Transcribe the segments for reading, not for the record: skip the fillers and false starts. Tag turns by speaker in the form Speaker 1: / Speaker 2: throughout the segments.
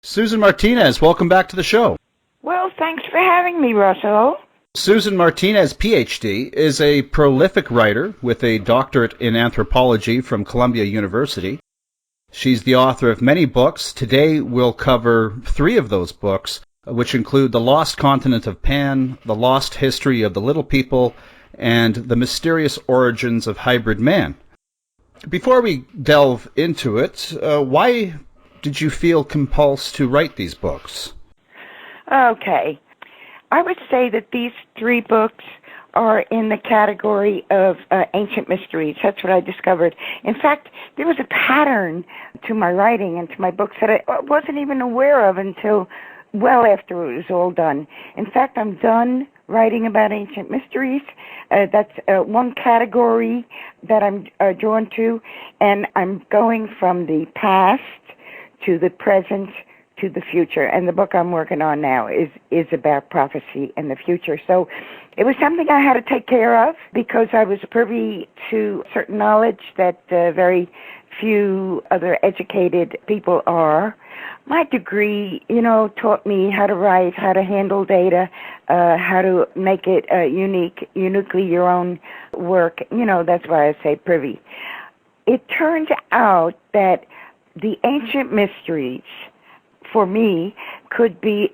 Speaker 1: Susan Martinez, welcome back to the show.
Speaker 2: Well, thanks for having me, Russell.
Speaker 1: Susan Martinez, Ph.D., is a prolific writer with a doctorate in anthropology from Columbia University. She's the author of many books. Today we'll cover 3 of those books, which include The Lost Continent of Pan, The Lost History of the Little People, and The Mysterious Origins of Hybrid Man. Before we delve into it, why did you feel compulsed to write these books?
Speaker 2: Okay. I would say that these 3 books are in the category of ancient mysteries. That's what I discovered. In fact, there was a pattern to my writing and to my books that I wasn't even aware of until well after it was all done. In fact, I'm done writing about ancient mysteries. That's one category that I'm drawn to, and I'm going from the past to the present to the future. And the book I'm working on now is about prophecy and the future. So it was something I had to take care of because I was privy to certain knowledge that very few other educated people are. My degree, taught me how to write, how to handle data, how to make it uniquely your own work. That's why I say privy. It turned out that the ancient mysteries, for me, could be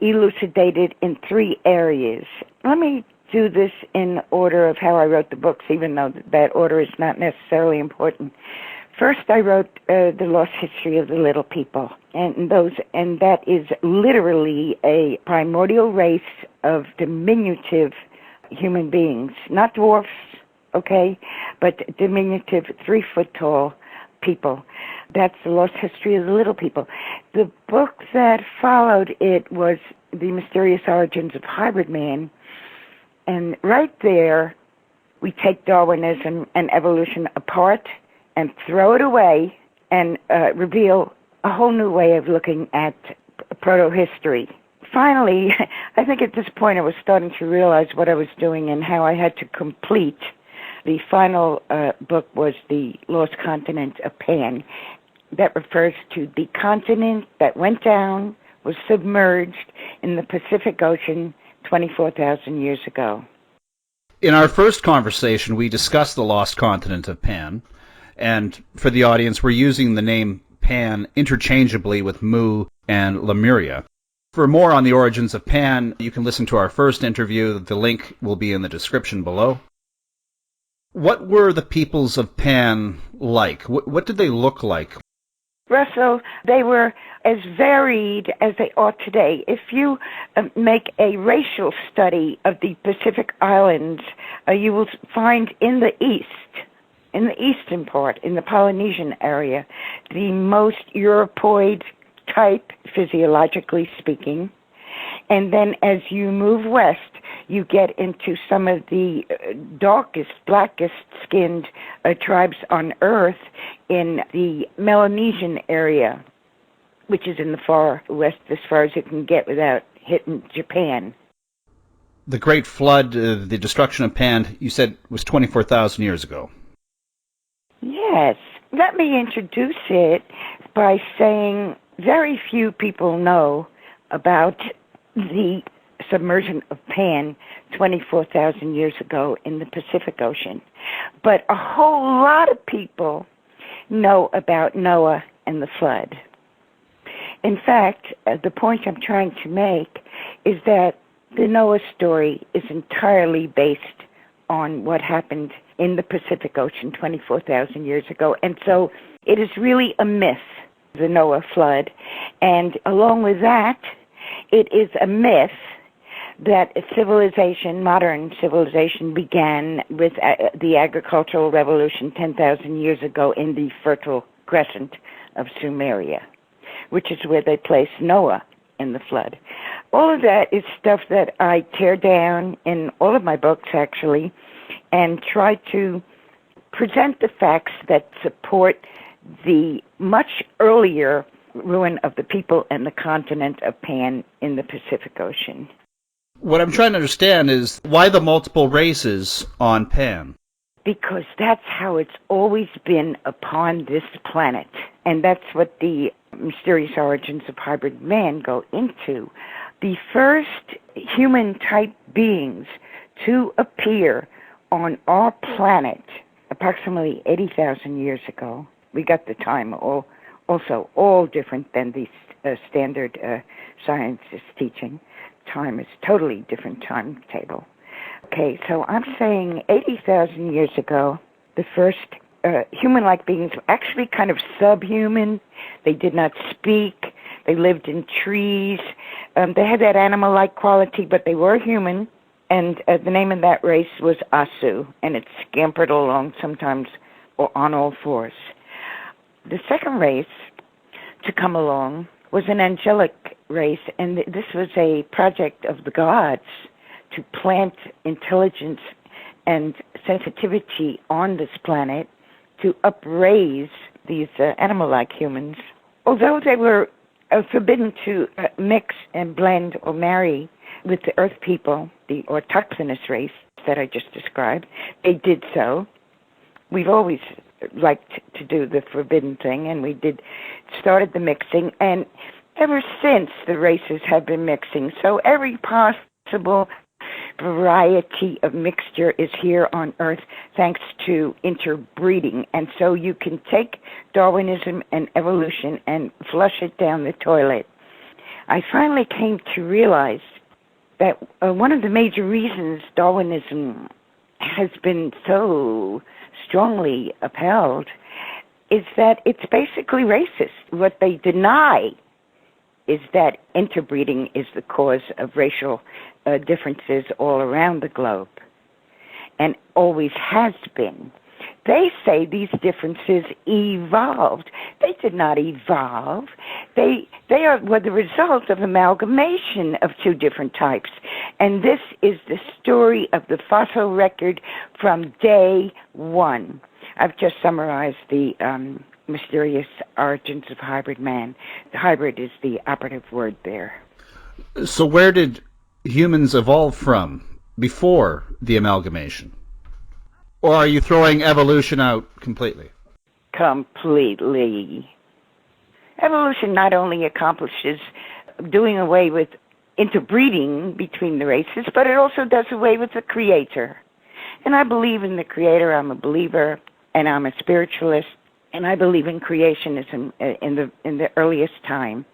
Speaker 2: elucidated in 3 areas. Let me do this in order of how I wrote the books, even though that order is not necessarily important. First, I wrote The Lost History of the Little People, and that is literally a primordial race of diminutive human beings, not dwarfs, okay, but diminutive 3-foot-tall people. That's The Lost History of the Little People. The book that followed it was The Mysterious Origins of Hybrid Man, and right there we take Darwinism and evolution apart and throw it away and reveal a whole new way of looking at proto-history. Finally, I think at this point I was starting to realize what I was doing and how I had to complete. The final book was The Lost Continent of Pan. That refers to the continent that went down, was submerged in the Pacific Ocean 24,000 years ago.
Speaker 1: In our first conversation, we discussed the Lost Continent of Pan, and for the audience, we're using the name Pan interchangeably with Mu and Lemuria. For more on the origins of Pan, you can listen to our first interview. The link will be in the description below. What were the peoples of Pan like? What did they look like?
Speaker 2: Russell, they were as varied as they are today. If you make a racial study of the Pacific Islands, you will find in the eastern part, in the Polynesian area, the most Europoid type, physiologically speaking. And then as you move west, you get into some of the darkest, blackest-skinned tribes on Earth in the Melanesian area, which is in the far west as far as you can get without hitting Japan.
Speaker 1: The Great Flood, the destruction of Pan, you said was 24,000 years ago.
Speaker 2: Yes. Let me introduce it by saying very few people know about the submersion of Pan 24,000 years ago in the Pacific Ocean. But a whole lot of people know about Noah and the flood. In fact, the point I'm trying to make is that the Noah story is entirely based on what happened in the Pacific Ocean 24,000 years ago. And so it is really a myth, the Noah flood. And along with that, it is a myth that civilization, modern civilization, began with the agricultural revolution 10,000 years ago in the Fertile Crescent of Sumeria, which is where they placed Noah in the flood. All of that is stuff that I tear down in all of my books, actually, and try to present the facts that support the much earlier ruin of the people and the continent of Pan in the Pacific Ocean.
Speaker 1: What I'm trying to understand is why the multiple races on Pan?
Speaker 2: Because that's how it's always been upon this planet. And that's what the mysterious origins of hybrid man go into. The first human-type beings to appear on our planet approximately 80,000 years ago. We got the time also all different than the standard science is teaching. Time is totally different timetable. Okay, so I'm saying 80,000 years ago, the first human-like beings were actually kind of subhuman. They did not speak. They lived in trees. They had that animal-like quality, but they were human. And the name of that race was Asu, and it scampered along sometimes on all fours. The second race to come along was an angelic race, and this was a project of the gods to plant intelligence and sensitivity on this planet to upraise these animal-like humans. Although they were forbidden to mix and blend or marry with the earth people, the autochthonous race that I just described, they did so. We've always liked to do the forbidden thing, and we started the mixing, and ever since the races have been mixing. So every possible variety of mixture is here on Earth thanks to interbreeding. And so you can take Darwinism and evolution and flush it down the toilet. I finally came to realize that one of the major reasons Darwinism has been so strongly upheld is that it's basically racist. What they deny is that interbreeding is the cause of racial differences all around the globe, and always has been. They say these differences evolved. They did not evolve. They were the result of amalgamation of two different types. And this is the story of the fossil record from day one. I've just summarized the mysterious origins of hybrid man. The hybrid is the operative word there.
Speaker 1: So where did humans evolve from before the amalgamation? Or are you throwing evolution out completely?
Speaker 2: Completely. Evolution not only accomplishes doing away with interbreeding between the races, but it also does away with the creator. And I believe in the creator. I'm a believer, and I'm a spiritualist, and I believe in creationism in the earliest time.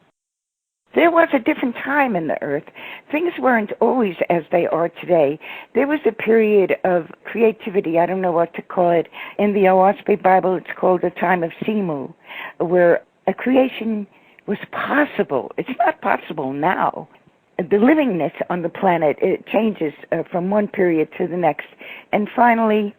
Speaker 2: There was a different time in the earth. Things weren't always as they are today. There was a period of creativity, I don't know what to call it. In the Oahspe Bible, it's called the time of Simu, where a creation was possible. It's not possible now. The livingness on the planet, it changes from one period to the next. And finally,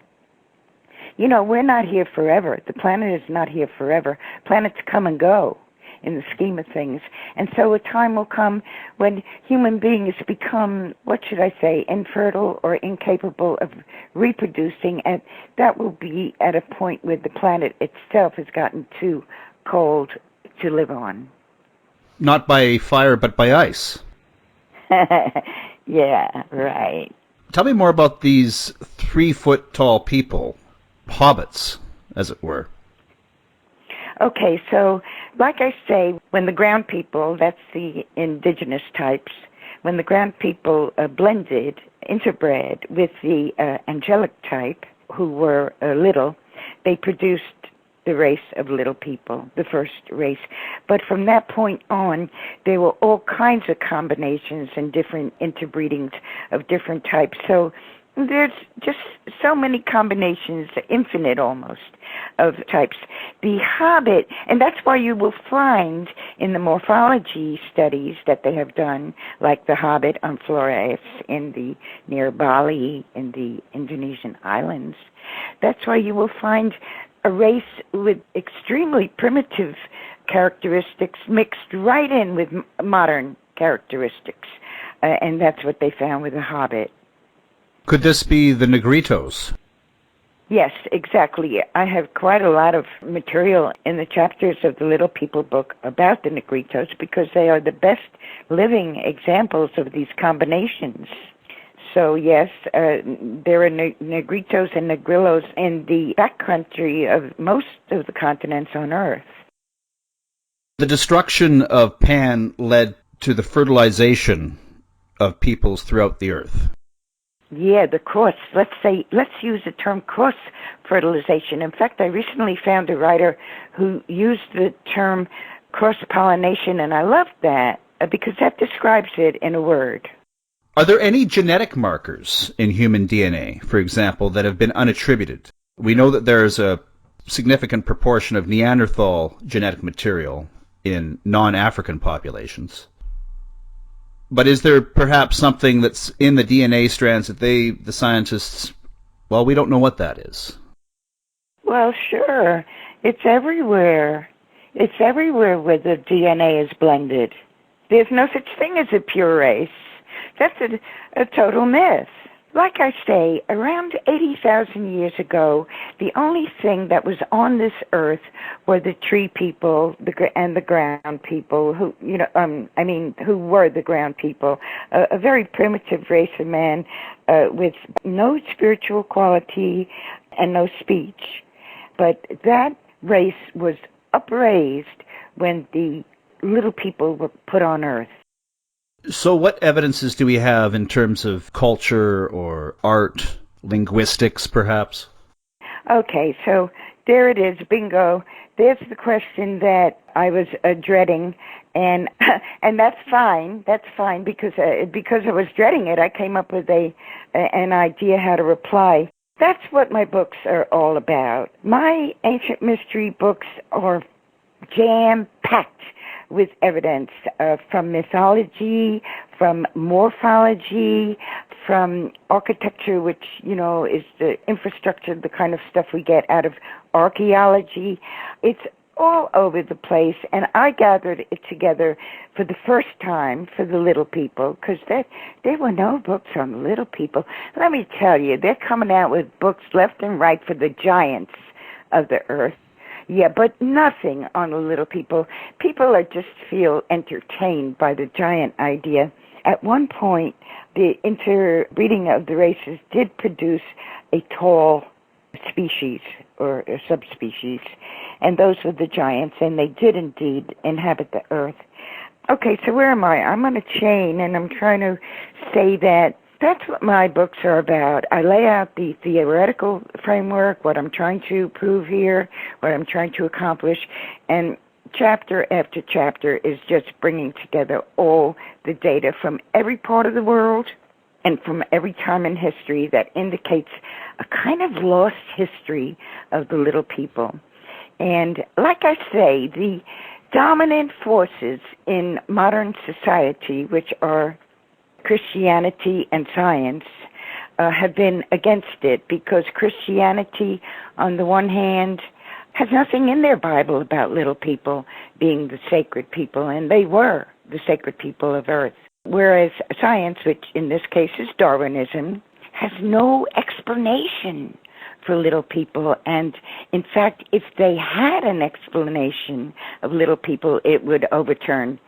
Speaker 2: we're not here forever. The planet is not here forever. Planets come and go in the scheme of things. And so a time will come when human beings become, infertile or incapable of reproducing, and that will be at a point where the planet itself has gotten too cold to live on.
Speaker 1: Not by fire, but by ice.
Speaker 2: Yeah, right.
Speaker 1: Tell me more about these 3-foot-tall people, hobbits, as it were.
Speaker 2: Okay, so like I say, when the ground people, that's the indigenous types, when the ground people interbred with the angelic type, who were little, they produced the race of little people, the first race. But from that point on, there were all kinds of combinations and different interbreedings of different types. So there's just so many combinations, infinite almost, of types. The hobbit, and that's why you will find in the morphology studies that they have done, like the hobbit on Flores near Bali in the Indonesian islands, that's why you will find a race with extremely primitive characteristics mixed right in with modern characteristics. And that's what they found with the hobbit.
Speaker 1: Could this be the Negritos?
Speaker 2: Yes, exactly. I have quite a lot of material in the chapters of the Little People book about the Negritos because they are the best living examples of these combinations. So yes, there are Negritos and Negrillos in the backcountry of most of the continents on Earth.
Speaker 1: The destruction of Pan led to the fertilization of peoples throughout the earth.
Speaker 2: Yeah, the cross. Let's use the term cross fertilization. In fact, I recently found a writer who used the term cross-pollination, and I loved that because that describes it in a word.
Speaker 1: Are there any genetic markers in human DNA, for example, that have been unattributed? We know that there is a significant proportion of Neanderthal genetic material in non-African populations. But is there perhaps something that's in the DNA strands that the scientists, well, we don't know what that is?
Speaker 2: Well, sure. It's everywhere. It's everywhere where the DNA is blended. There's no such thing as a pure race. That's a total myth. Like I say, around 80,000 years ago, the only thing that was on this earth were the tree people and the ground people, who were the ground people, a very primitive race of man with no spiritual quality and no speech. But that race was upraised when the little people were put on earth.
Speaker 1: So what evidences do we have in terms of culture or art, linguistics perhaps?
Speaker 2: Okay, so there it is, bingo. There's the question that I was dreading, and and that's fine. That's fine because I was dreading it. I came up with an idea how to reply. That's what my books are all about. My ancient mystery books are jam-packed with evidence from mythology, from morphology, from architecture, which, is the infrastructure, the kind of stuff we get out of archaeology. It's all over the place, and I gathered it together for the first time for the little people, because there were no books on the little people. Let me tell you, they're coming out with books left and right for the giants of the earth. Yeah, but nothing on the little people. People just feel entertained by the giant idea. At one point, the interbreeding of the races did produce a tall species or a subspecies, and those were the giants, and they did indeed inhabit the earth. Okay, so where am I? I'm on a chain, and I'm trying to say that that's what my books are about. I lay out the theoretical framework, what I'm trying to prove here, what I'm trying to accomplish, and chapter after chapter is just bringing together all the data from every part of the world and from every time in history that indicates a kind of lost history of the little people. And like I say, the dominant forces in modern society, which are Christianity and science, have been against it, because Christianity, on the one hand, has nothing in their Bible about little people being the sacred people, and they were the sacred people of earth. Whereas science, which in this case is Darwinism, has no explanation for little people, and in fact, if they had an explanation of little people, it would overturn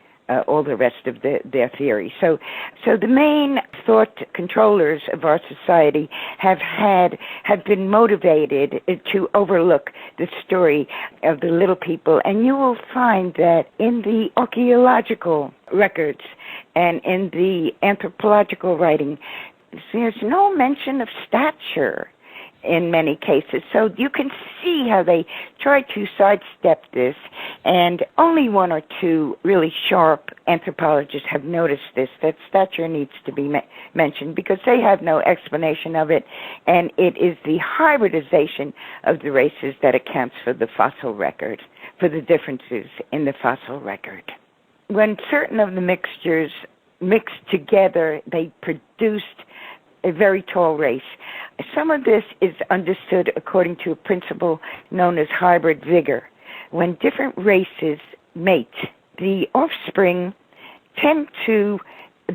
Speaker 2: all the rest of their theory. So the main thought controllers of our society have been motivated to overlook the story of the little people, and you will find that in the archaeological records and in the anthropological writing, there's no mention of stature in many cases. So you can see how they try to sidestep this, and only one or two really sharp anthropologists have noticed this, that stature needs to be mentioned, because they have no explanation of it, and it is the hybridization of the races that accounts for the fossil record, for the differences in the fossil record. When certain of the mixtures mixed together, they produced a very tall race. Some of this is understood according to a principle known as hybrid vigor. When different races mate, the offspring tend to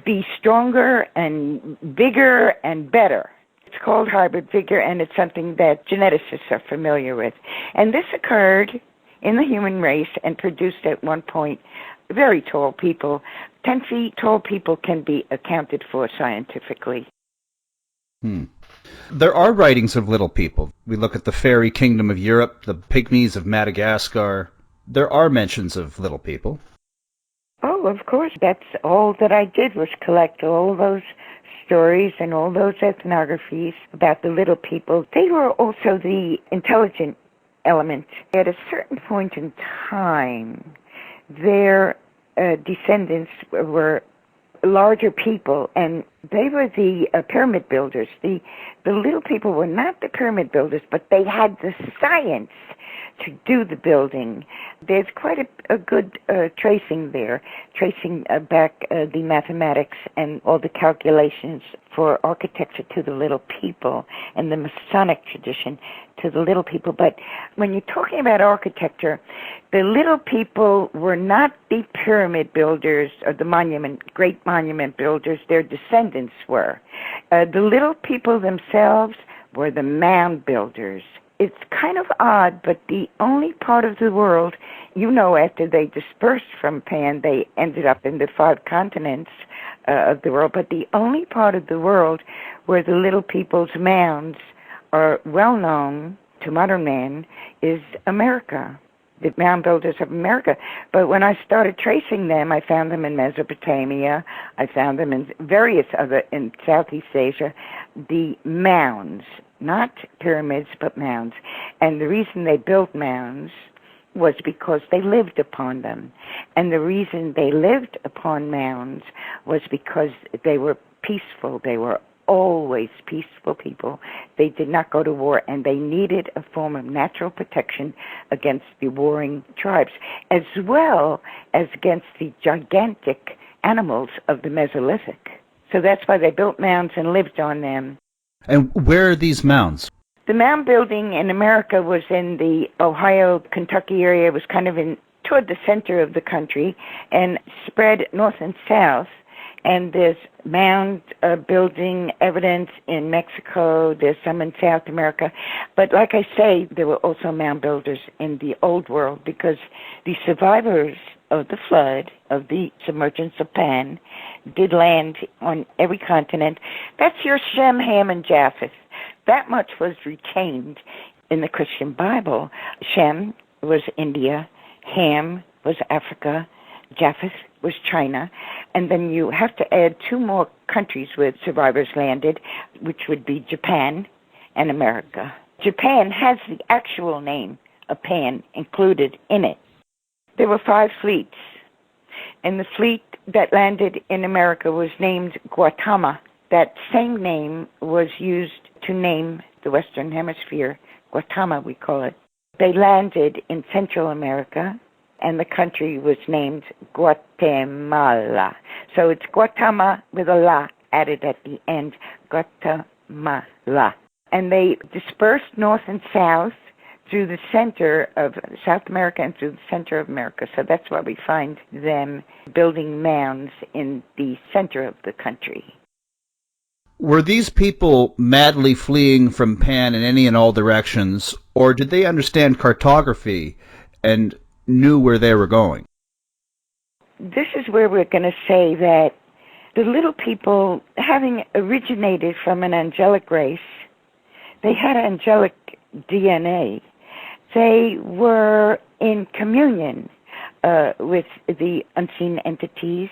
Speaker 2: be stronger and bigger and better. It's called hybrid vigor, and it's something that geneticists are familiar with. And this occurred in the human race and produced at one point very tall people. 10 feet tall people can be accounted for scientifically.
Speaker 1: There are writings of little people. We look at the fairy kingdom of Europe, the pygmies of Madagascar, there are mentions of little people.
Speaker 2: Oh, of course. That's all that I did was collect all those stories and all those ethnographies about the little people. They were also the intelligent element. At a certain point in time, their descendants were larger people, and they were the pyramid builders. The little people were not the pyramid builders, but they had the science to do the building. There's quite a good tracing there, tracing back the mathematics and all the calculations for architecture to the little people and the Masonic tradition to the little people. But when you're talking about architecture, the little people were not the pyramid builders or the great monument builders. Their descendants were. The little people themselves were the mound builders. It's kind of odd, but the only part of the world, after they dispersed from Pan, they ended up in the 5 continents of the world, but the only part of the world where the little people's mounds are well known to modern man is America, the mound builders of America. But when I started tracing them, I found them in Mesopotamia, I found them in in Southeast Asia, the mounds. Not pyramids, but mounds. And the reason they built mounds was because they lived upon them. And the reason they lived upon mounds was because they were peaceful. They were always peaceful people. They did not go to war, and they needed a form of natural protection against the warring tribes, as well as against the gigantic animals of the Mesolithic. So that's why they built mounds and lived on them.
Speaker 1: And where are these mounds?
Speaker 2: The mound building in America was in the Ohio, Kentucky area. It was kind of toward the center of the country and spread north and south. And there's mound building evidence in Mexico. There's some in South America. But like I say, there were also mound builders in the Old World because the survivors of the flood, of the submergence of Pan, did land on every continent. That's your Shem, Ham, and Japheth. That much was retained in the Christian Bible. Shem was India, Ham was Africa, Japheth was China, and then you have to add 2 more countries where survivors landed, which would be Japan and America. Japan has the actual name of Pan included in it. There were 5 fleets, and the fleet that landed in America was named Gautama. That same name was used to name the Western Hemisphere, Gautama we call it. They landed in Central America, and the country was named Guatemala. So it's Gautama with a la added at the end, Guatemala. And they dispersed north and south through the center of South America and through the center of America. So that's why we find them building mounds in the center of the country.
Speaker 1: Were these people madly fleeing from Pan in any and all directions, or did they understand cartography and knew where they were going?
Speaker 2: This is where we're going to say that the little people, having originated from an angelic race, they had angelic DNA. They were in communion with the unseen entities,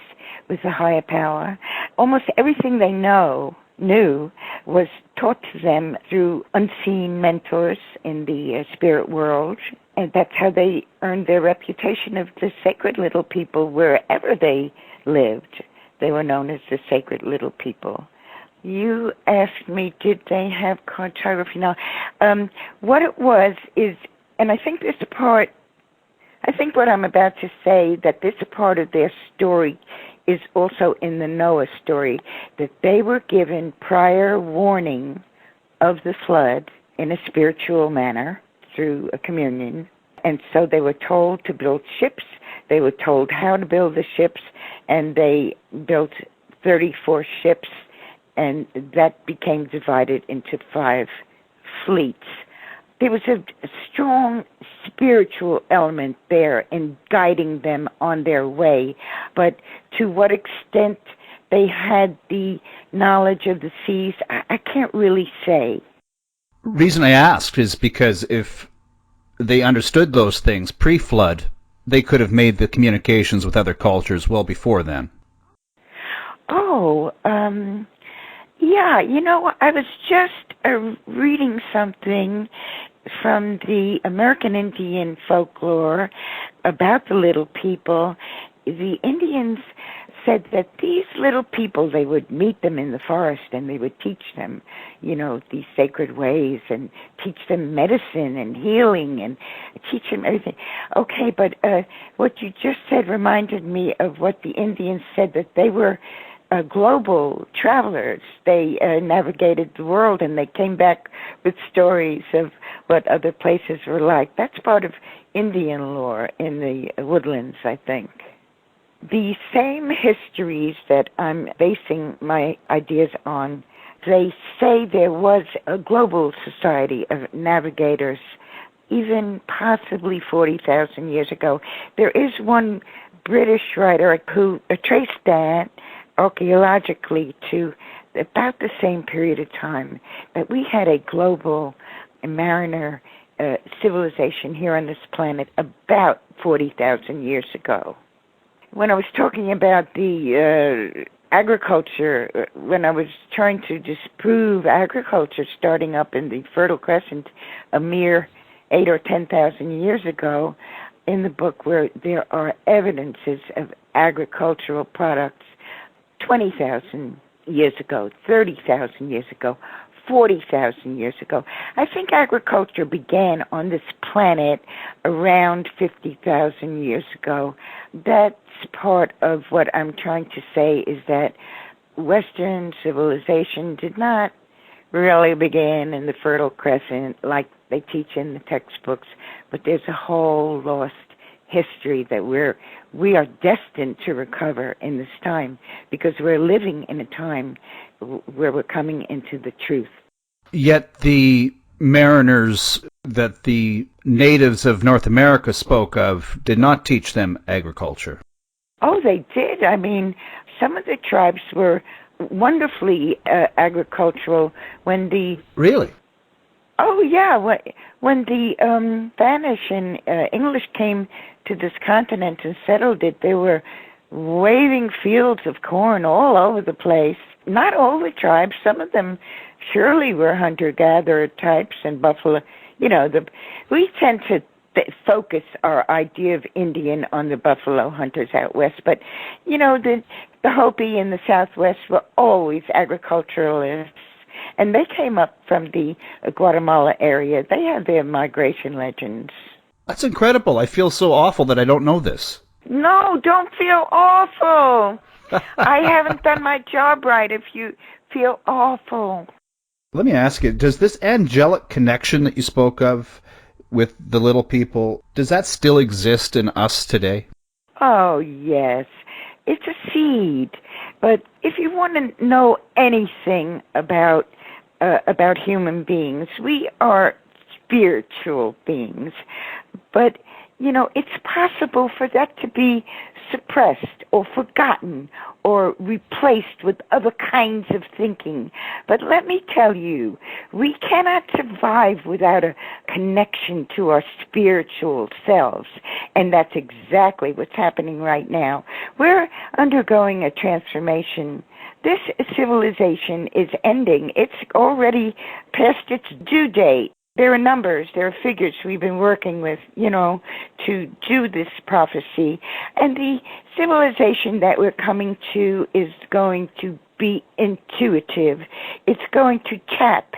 Speaker 2: with the higher power. Almost everything they knew was taught to them through unseen mentors in the spirit world. And that's how they earned their reputation of the sacred little people wherever they lived. They were known as the sacred little people. You asked me, did they have cartography? Now, what it was is, and I think what I'm about to say, that this part of their story is also in the Noah story, that they were given prior warning of the flood in a spiritual manner through a communion. And so they were told to build ships. They were told how to build the ships, and they built 34 ships, and that became divided into 5 fleets. There was a strong spiritual element there in guiding them on their way, but to what extent they had the knowledge of the seas, I can't really say.
Speaker 1: Reason I asked is because if they understood those things pre-flood, they could have made the communications with other cultures well before then.
Speaker 2: Oh, yeah, I was just reading something from the American Indian folklore about the little people. The Indians said that these little people, they would meet them in the forest and they would teach them, these sacred ways and teach them medicine and healing and teach them everything. Okay, but what you just said reminded me of what the Indians said, that they were global travelers. They navigated the world and they came back with stories of what other places were like. That's part of Indian lore in the woodlands, I think. The same histories that I'm basing my ideas on, they say there was a global society of navigators, even possibly 40,000 years ago. There is one British writer who traced that archaeologically to about the same period of time, that we had a global mariner civilization here on this planet about 40,000 years ago. When I was talking about the agriculture, when I was trying to disprove agriculture starting up in the Fertile Crescent a mere 8,000 or 10,000 years ago, in the book where there are evidences of agricultural products 20,000 years ago, 30,000 years ago, 40,000 years ago. I think agriculture began on this planet around 50,000 years ago. That's part of what I'm trying to say, is that Western civilization did not really begin in the Fertile Crescent like they teach in the textbooks, but there's a whole lost history that we are destined to recover in this time, because we're living in a time where we're coming into the truth.
Speaker 1: Yet the mariners that the natives of North America spoke of did not teach them agriculture.
Speaker 2: Oh, they did. I mean, some of the tribes were wonderfully agricultural when the...
Speaker 1: Really?
Speaker 2: Oh, yeah. When the Spanish and English came to this continent and settled it, there were waving fields of corn all over the place. Not all the tribes. Some of them surely were hunter-gatherer types and buffalo. We tend to focus our idea of Indian on the buffalo hunters out west, but, the Hopi in the Southwest were always agriculturalists. And they came up from the Guatemala area. They have their migration legends.
Speaker 1: That's incredible. I feel so awful that I don't know this.
Speaker 2: No, don't feel awful. I haven't done my job right if you feel awful.
Speaker 1: Let me ask you, does this angelic connection that you spoke of with the little people, does that still exist in us today?
Speaker 2: Oh, yes. It's a seed. But if you want to know anything about human beings, we are spiritual beings. But, it's possible for that to be suppressed or forgotten or replaced with other kinds of thinking. But let me tell you, we cannot survive without a connection to our spiritual selves. And that's exactly what's happening right now. We're undergoing a transformation. This civilization is ending. It's already past its due date. There are numbers, there are figures we've been working with, to do this prophecy. And the civilization that we're coming to is going to be intuitive. It's going to tap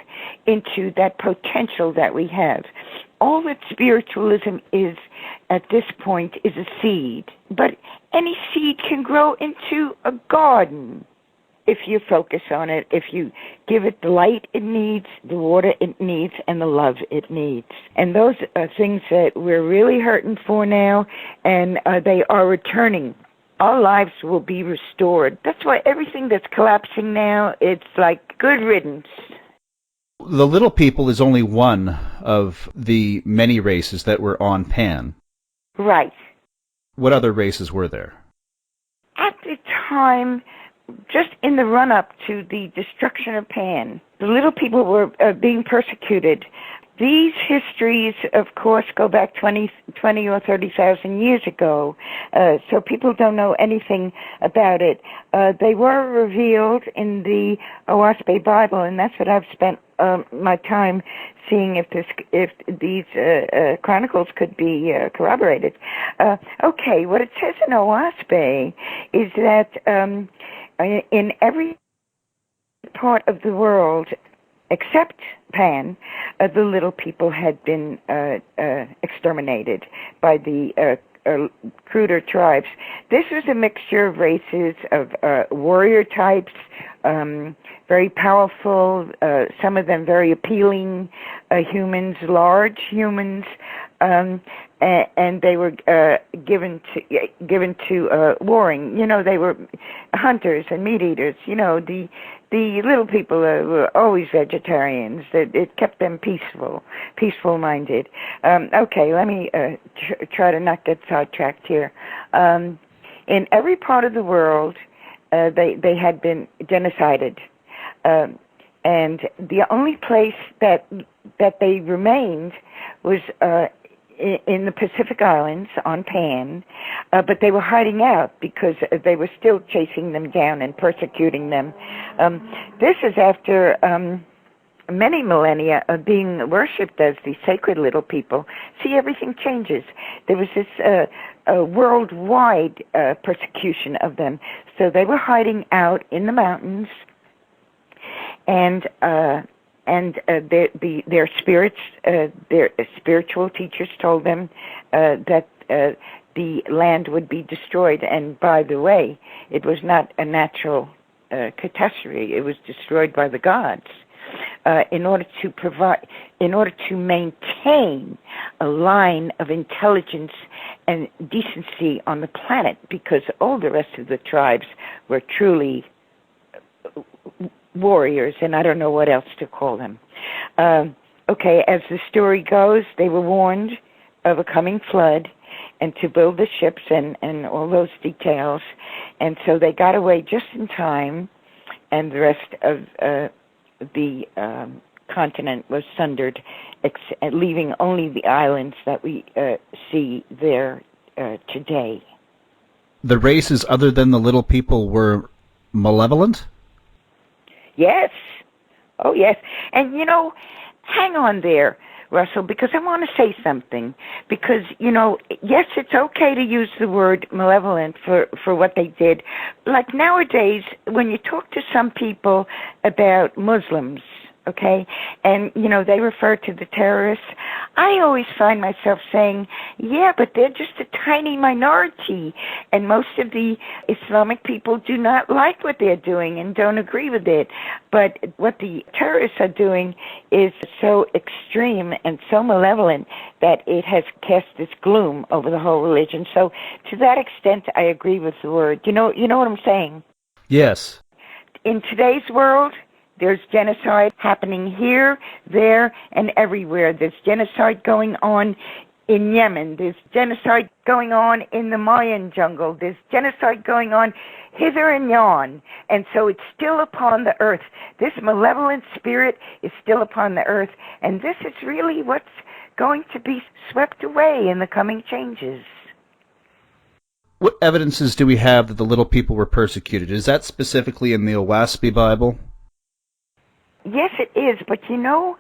Speaker 2: into that potential that we have. All that spiritualism is at this point is a seed. But any seed can grow into a garden if you focus on it, if you give it the light it needs, the water it needs, and the love it needs. And those are things that we're really hurting for now, and they are returning. Our lives will be restored. That's why everything that's collapsing now, it's like good riddance.
Speaker 1: The little people is only one of the many races that were on Pan.
Speaker 2: Right.
Speaker 1: What other races were there?
Speaker 2: At the time, just in the run-up to the destruction of Pan, the little people were being persecuted. These histories, of course, go back 20 or 30,000 years ago, so people don't know anything about it. They were revealed in the Oahspe Bible, and that's what I've spent my time seeing if these chronicles could be corroborated. Okay, what it says in Oahspe is that in every part of the world except Pan, the little people had been exterminated by the cruder tribes. This was a mixture of races, of warrior types, very powerful, some of them very appealing humans, large humans, and they were given to warring. You know, they were hunters and meat eaters. You know, the little people were always vegetarians. It kept them peaceful-minded. Okay, let me try to not get sidetracked here. In every part of the world, they had been genocided, and the only place that they remained was in the Pacific Islands on Pan, but they were hiding out because they were still chasing them down and persecuting them. This is after many millennia of being worshipped as the sacred little people. See, everything changes. There was this worldwide persecution of them. So they were hiding out in the mountains, and their spirits, their spiritual teachers told them that the land would be destroyed. And by the way, it was not a natural catastrophe; it was destroyed by the gods. In order to maintain a line of intelligence and decency on the planet, because all the rest of the tribes were truly warriors, and I don't know what else to call them. Okay, as the story goes, they were warned of a coming flood and to build the ships and all those details, and so they got away just in time, and the rest of the continent was sundered, leaving only the islands that we see there today.
Speaker 1: The races other than the little people were malevolent?
Speaker 2: Yes. Oh, yes. And, you know, hang on there, Russell, because I want to say something. Because, you know, yes, it's okay to use the word malevolent for what they did. Like nowadays, when you talk to some people about Muslims, okay, and, you know, they refer to the terrorists, I always find myself saying, yeah, but they're just a tiny minority, and most of the Islamic people do not like what they're doing and don't agree with it. But what the terrorists are doing is so extreme and so malevolent that it has cast this gloom over the whole religion. So to that extent, I agree with the word. You know what I'm saying?
Speaker 1: Yes.
Speaker 2: In today's world, there's genocide happening here, there, and everywhere. There's genocide going on in Yemen. There's genocide going on in the Mayan jungle. There's genocide going on hither and yon. And so it's still upon the earth. This malevolent spirit is still upon the earth. And this is really what's going to be swept away in the coming changes.
Speaker 1: What evidences do we have that the little people were persecuted? Is that specifically in the Oahspe Bible?
Speaker 2: Yes, it is, but you know,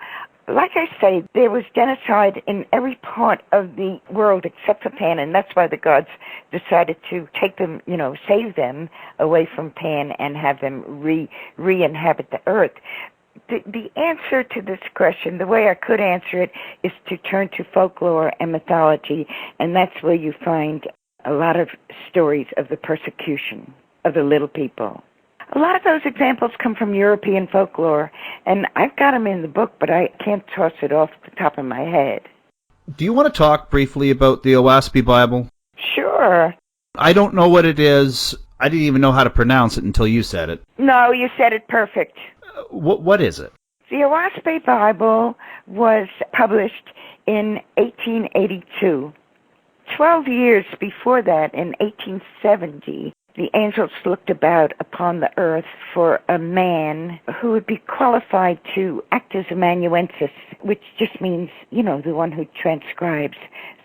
Speaker 2: like I say, there was genocide in every part of the world except for Pan, and that's why the gods decided to take them, you know, save them away from Pan and have them re-inhabit the earth. The answer to this question, the way I could answer it, is to turn to folklore and mythology, and that's where you find a lot of stories of the persecution of the little people. A lot of those examples come from European folklore, and I've got them in the book, but I can't toss it off the top of my head.
Speaker 1: Do you want to talk briefly about the Oahspe Bible?
Speaker 2: Sure.
Speaker 1: I don't know what it is. I didn't even know how to pronounce it until you said it.
Speaker 2: No, you said it perfect.
Speaker 1: What is it?
Speaker 2: The Oahspe Bible was published in 1882. 12 years before that, in 1870, the angels looked about upon the earth for a man who would be qualified to act as amanuensis, which just means, the one who transcribes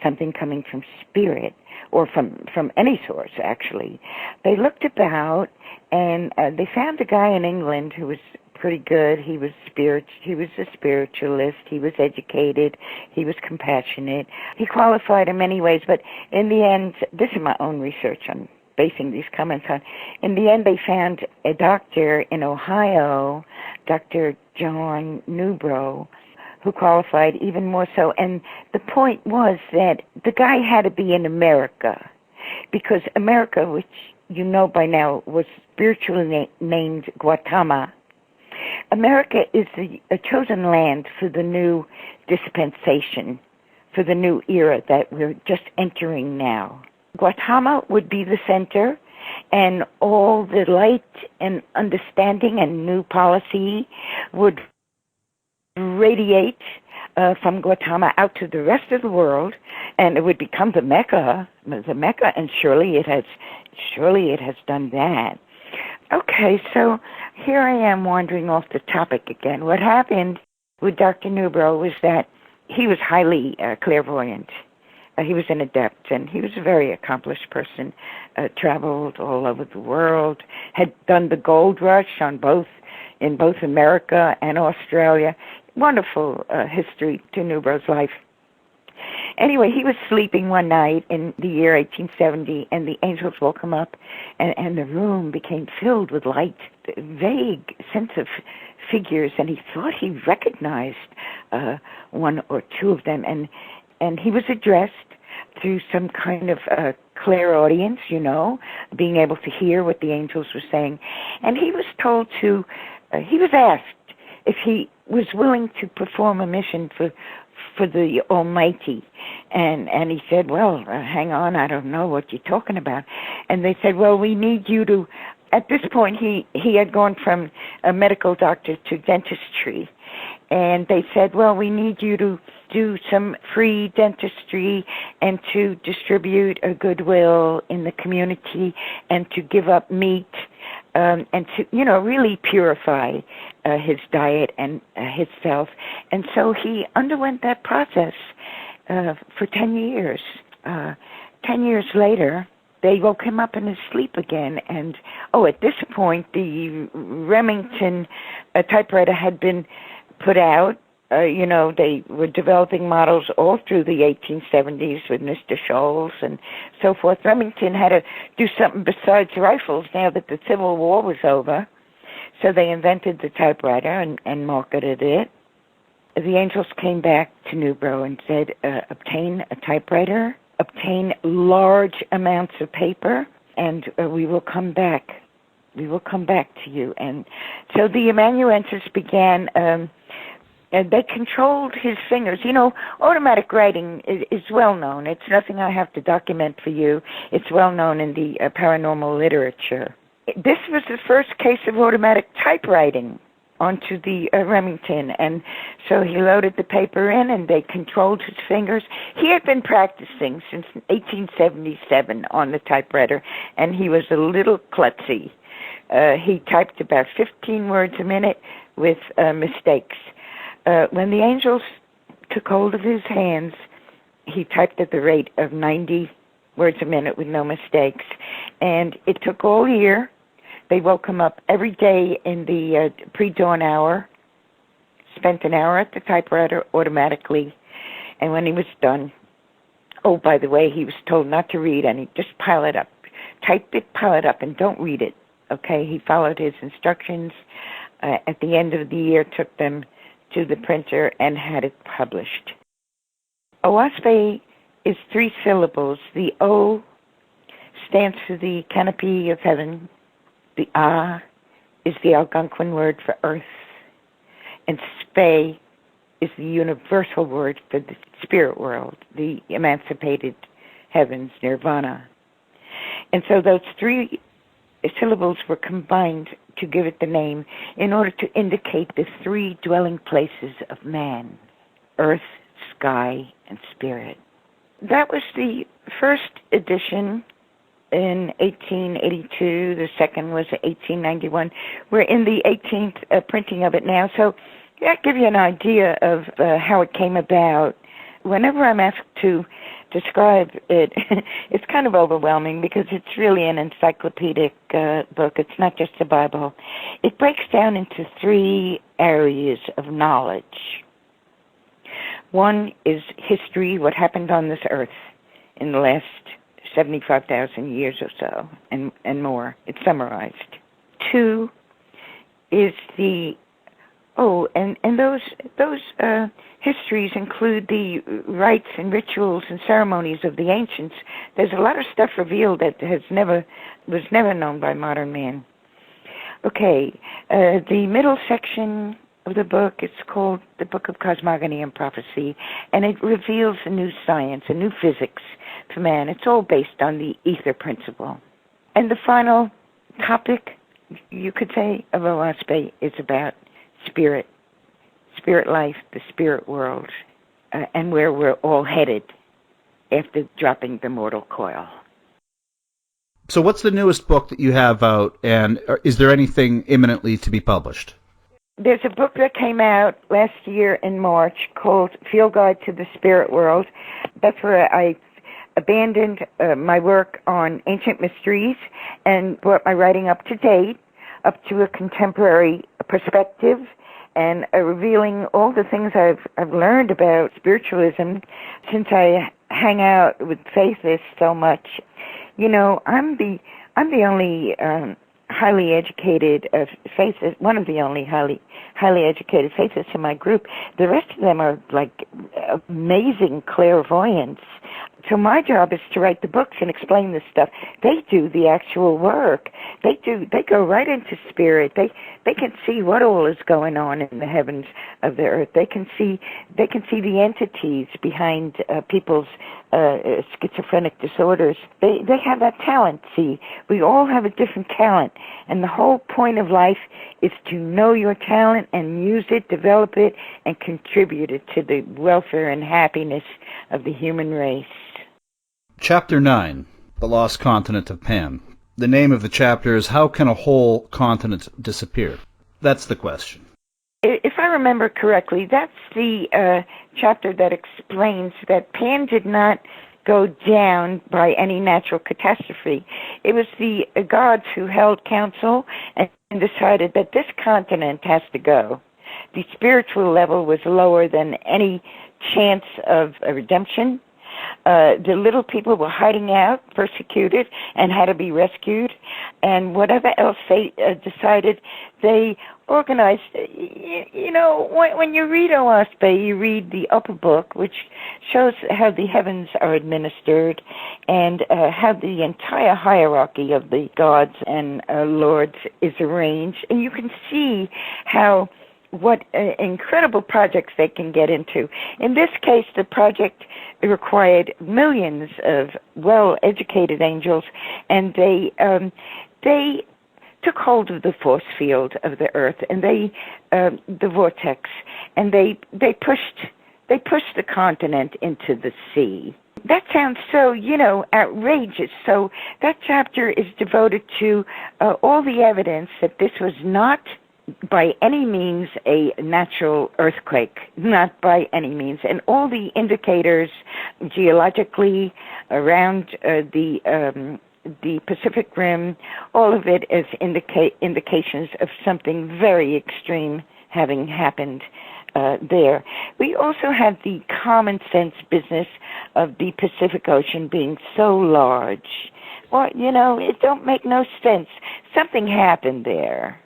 Speaker 2: something coming from spirit, or from any source, actually. They looked about, and they found a guy in England who was pretty good. He was a spiritualist. He was educated. He was compassionate. He qualified in many ways, but in the end, this is my own research I'm basing these comments on. In the end, they found a doctor in Ohio, Dr. John Newbrough, who qualified even more so. And the point was that the guy had to be in America, because America, which you know by now, was spiritually named Gautama. America is a chosen land for the new dispensation, for the new era that we're just entering now. Gautama would be the center, and all the light and understanding and new policy would radiate from Gautama out to the rest of the world, and it would become the Mecca, and surely it has done that. Okay, so here I am wandering off the topic again. What happened with Dr. Newbrough was that he was highly clairvoyant. He was an adept, and he was a very accomplished person, traveled all over the world, had done the gold rush in both America and Australia. Wonderful history to Newbrough's life. Anyway, he was sleeping one night in the year 1870, and the angels woke him up, and the room became filled with light, vague sense of figures, and he thought he recognized one or two of them, and he was addressed through some kind of clairaudience, being able to hear what the angels were saying. And he was told he was asked if he was willing to perform a mission for the Almighty. And he said, well, hang on, I don't know what you're talking about. And they said, well, we need you to, at this point he had gone from a medical doctor to dentistry. And they said, well, we need you to do some free dentistry and to distribute a goodwill in the community and to give up meat and to, really purify his diet and his self. And so he underwent that process for 10 years. 10 years later, they woke him up in his sleep again. And, at this point, the Remington typewriter had been put out. They were developing models all through the 1870s with Mr. Scholes and so forth. Remington had to do something besides rifles now that the Civil War was over. So they invented the typewriter and marketed it. The angels came back to Newbrough and said, obtain a typewriter, obtain large amounts of paper, and we will come back. We will come back to you. And so the amanuensis began. They controlled his fingers. Automatic writing is well known. It's nothing I have to document for you. It's well known in the paranormal literature. This was the first case of automatic typewriting onto the Remington, and so he loaded the paper in, and they controlled his fingers. He had been practicing since 1877 on the typewriter, and he was a little klutzy. He typed about 15 words a minute with mistakes. When the angels took hold of his hands, he typed at the rate of 90 words a minute with no mistakes. And it took all year. They woke him up every day in the pre-dawn hour, spent an hour at the typewriter automatically, and when he was done, by the way, he was told not to read any, just pile it up. Type it, pile it up, and don't read it. Okay, he followed his instructions. At the end of the year, took them to the printer and had it published. Oahspe is 3 syllables. The O stands for the canopy of heaven. The Ah is the Algonquin word for earth. And Spe is the universal word for the spirit world, the emancipated heavens, nirvana. And so those 3 syllables were combined to give it the name in order to indicate the 3 dwelling places of man: earth, sky, and spirit. That was the first edition in 1882. The second was 1891. We're in the 18th printing of it now. So that gives you an idea of how it came about. Whenever I'm asked to describe it, it's kind of overwhelming because it's really an encyclopedic book. It's not just a Bible. It breaks down into 3 areas of knowledge. One is history, what happened on this earth in the last 75,000 years or so, and more. It's summarized. 2 is the those histories include the rites and rituals and ceremonies of the ancients. There's a lot of stuff revealed that was never known by modern man. Okay, the middle section of the book is called the Book of Cosmogony and Prophecy, and it reveals a new science, a new physics for man. It's all based on the ether principle. And the final topic, you could say, of Oahspe is about spirit life, the spirit world, and where we're all headed after dropping the mortal coil.
Speaker 1: So what's the newest book that you have out, and is there anything imminently to be published?
Speaker 2: There's a book that came out last year in March called Field Guide to the Spirit World. That's where I abandoned my work on ancient mysteries and brought my writing up to date, up to a contemporary perspective, and revealing all the things I've learned about spiritualism since I hang out with faithists so much. You know, I'm the only highly educated faithist, one of the only highly educated faithists in my group. The rest of them are like amazing clairvoyants. So my job is to write the books and explain this stuff. They do the actual work. They go right into spirit. They can see what all is going on in the heavens of the earth. They can see the entities behind people's schizophrenic disorders. They have that talent. See, we all have a different talent, and the whole point of life is to know your talent and use it, develop it, and contribute it to the welfare and happiness of the human race.
Speaker 1: Chapter 9, The Lost Continent of Pan. The name of the chapter is How Can a Whole Continent Disappear? That's the question.
Speaker 2: If I remember correctly, that's the chapter that explains that Pan did not go down by any natural catastrophe. It was the gods who held council and decided that this continent has to go. The spiritual level was lower than any chance of a redemption. The little people were hiding out, persecuted, and had to be rescued. And whatever else they decided, they organized. You know, when you read Oahspe, you read the upper book, which shows how the heavens are administered and how the entire hierarchy of the gods and lords is arranged. And you can see how what incredible projects they can get into. In this case, the project required millions of well-educated angels, and they took hold of the force field of the earth and the vortex, and they pushed the continent into the sea. That sounds so, outrageous. So that chapter is devoted to all the evidence that this was not by any means a natural earthquake, not by any means. And all the indicators geologically around the Pacific Rim, all of it is indications of something very extreme having happened there. We also have the common sense business of the Pacific Ocean being so large. Well, it don't make no sense. Something happened there.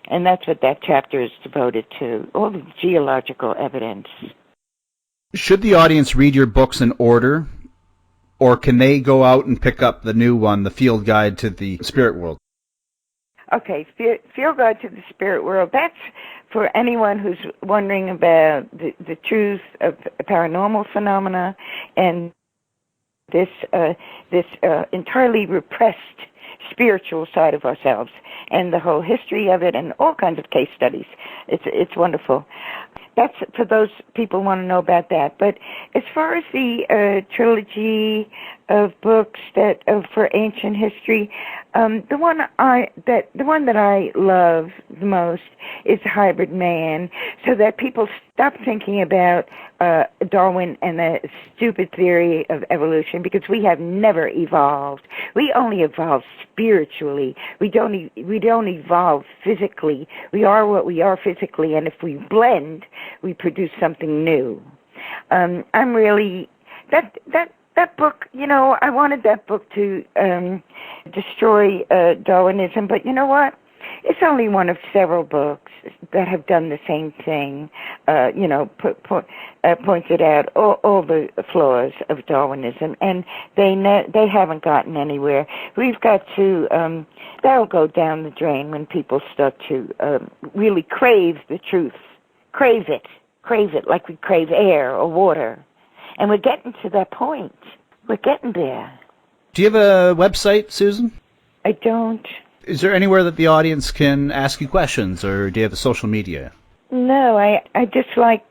Speaker 2: And that's what that chapter is devoted to, all the geological evidence.
Speaker 1: Should the audience read your books in order, or can they go out and pick up the new one, the Field Guide to the Spirit World?
Speaker 2: Okay, Field Guide to the Spirit World, that's for anyone who's wondering about the truth of paranormal phenomena and this entirely repressed spiritual side of ourselves and the whole history of it and all kinds of case studies. It's wonderful. that's for those people who want to know about that. But as far as the trilogy of books that for ancient history, the one that I love the most is Hybrid Man, so that people stop thinking about Darwin and the stupid theory of evolution, because we have never evolved. We only evolve spiritually. We don't evolve physically. We are what we are physically, and if we blend, we produce something new. I'm really that book. I wanted that book to destroy Darwinism, but you know what? It's only one of several books that have done the same thing. Pointed out all the flaws of Darwinism, and they haven't gotten anywhere. We've got to that'll go down the drain when people start to really crave the truth, crave it like we crave air or water, and we're getting to that point. We're getting there.
Speaker 1: Do you have a website, Susan?
Speaker 2: I don't.
Speaker 1: Is there anywhere that the audience can ask you questions, or do you have a social media?
Speaker 2: No, I just like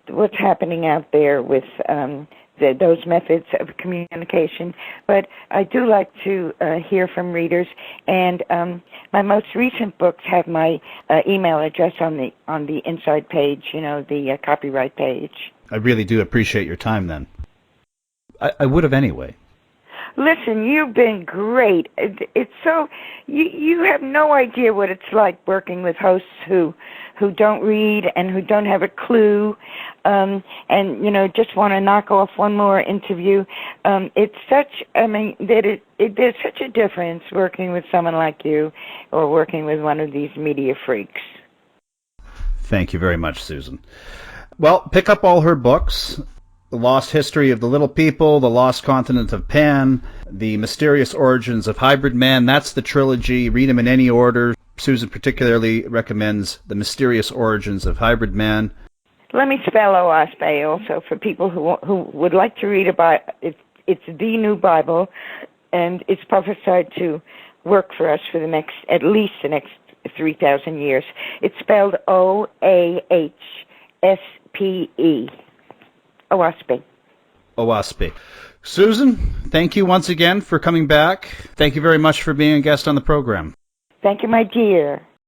Speaker 2: what's happening out there with those methods of communication. But I do like to hear from readers, and my most recent books have my email address on the inside page, the copyright page.
Speaker 1: I really do appreciate your time, then. I would have anyway.
Speaker 2: Listen, you've been great. It's so you have no idea what it's like working with hosts who don't read and who don't have a clue, and just want to knock off one more interview. It's such. There's such a difference working with someone like you, or working with one of these media freaks.
Speaker 1: Thank you very much, Susan. Well, pick up all her books. The Lost History of the Little People, The Lost Continent of Pan, The Mysterious Origins of Hybrid Man. That's the trilogy. Read them in any order. Susan particularly recommends The Mysterious Origins of Hybrid Man.
Speaker 2: Let me spell Oahspe also for people who would like to read about it. It's the new Bible, and it's prophesied to work for us for at least the next 3,000 years. It's spelled Oahspe. Oahspe.
Speaker 1: Oahspe. Susan, thank you once again for coming back. Thank you very much for being a guest on the program.
Speaker 2: Thank you, my dear.